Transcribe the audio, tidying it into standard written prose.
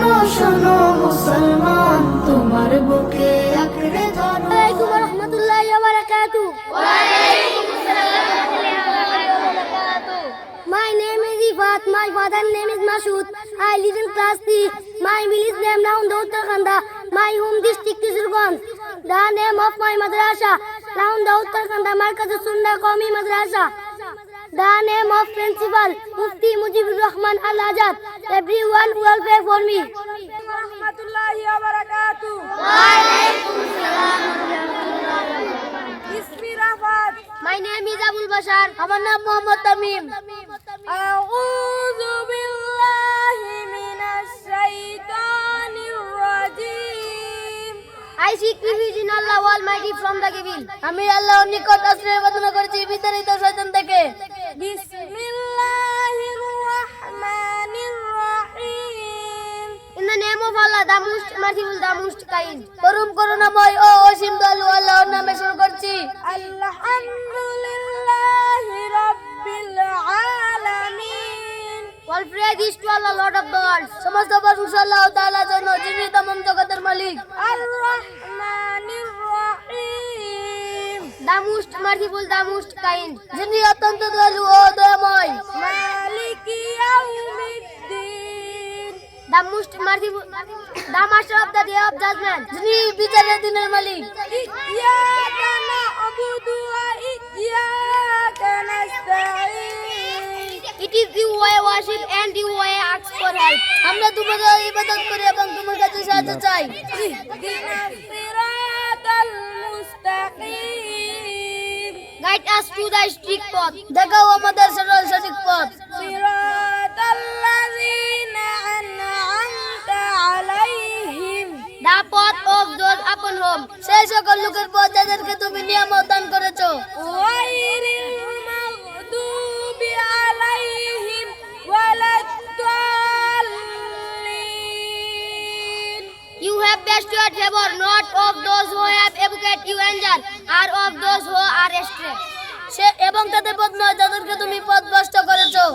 শোনো শোনো মুসলমান, তোমার বুকে আঁকড়ে ধরো। ওয়ালাইকুম রাহমাতুল্লাহি ওয়া বারাকাতুহু। My name is Ifat. My father name is Mashood. I live in class 3. My village name Launda Uttarakhanda. My home district is Surganj. The name of my madrasa Launda Uttarakhanda Markaz Sunnah Qaumi Madrasa. The name of principal Mufti Mujibur Rahman Al Azad. Everyone will pray for me. Warahmatullahi wabarakatuh. Ismi Rafat. My name is Abul Bashar. আমার নাম Mohammad Tamim. A'udhu billahi minash shaitanir rajim. I seek refuge in Allah Almighty from the evil. আমি আল্লাহর নিকট আশ্রয় প্রার্থনা করছি বিতাড়িত শয়তান থেকে। Bismillahir rahmanir rahim. In the name of Allah, the most merciful, the most kind. পরম করুণাময় ও অসীম দয়ালু আল্লাহর নামে শুরু করছি। Alhamdulillahi rabbil alamin. All praise is to Allah, Lord of the world. সমস্ত প্রশংসা আল্লাহ তাআলার জন্য, যিনি তমাম জগতের মালিক। Ar-Rahmanir Rahim. The most merciful, the most kind. যিনি অত্যন্ত দয়ালু ও দয়াময়। Maliki Yawmiddin. The most merciful, the master of the day of judgment. যিনি বিচারের দিনের মালিক। Iyyaka na'budu wa iyyaka nasta'in. It is you who I worship and you who I ask for help. আমরা তোমাদের ইবাদত করি এবং তোমার কাছে সাহায্য চাই। Ihdinas siratal mustaqim. Guide us to the straight path. দেখাও আমাদের সরল সঠিক পথ। Siratal ladzina an'amta alayhim. The path of those upon whom সেই সকল লোকের পথ যাদেরকে তুমি নিয়ামত দান করেছো। Ghayril maghdubi alayhim waladdallin. You have bestowed favor not of those who have evoked you anger, or of those who are astray. সে এবং তাদের পথ নয় যাদেরকে তুমি পথভ্রষ্ট করেছো।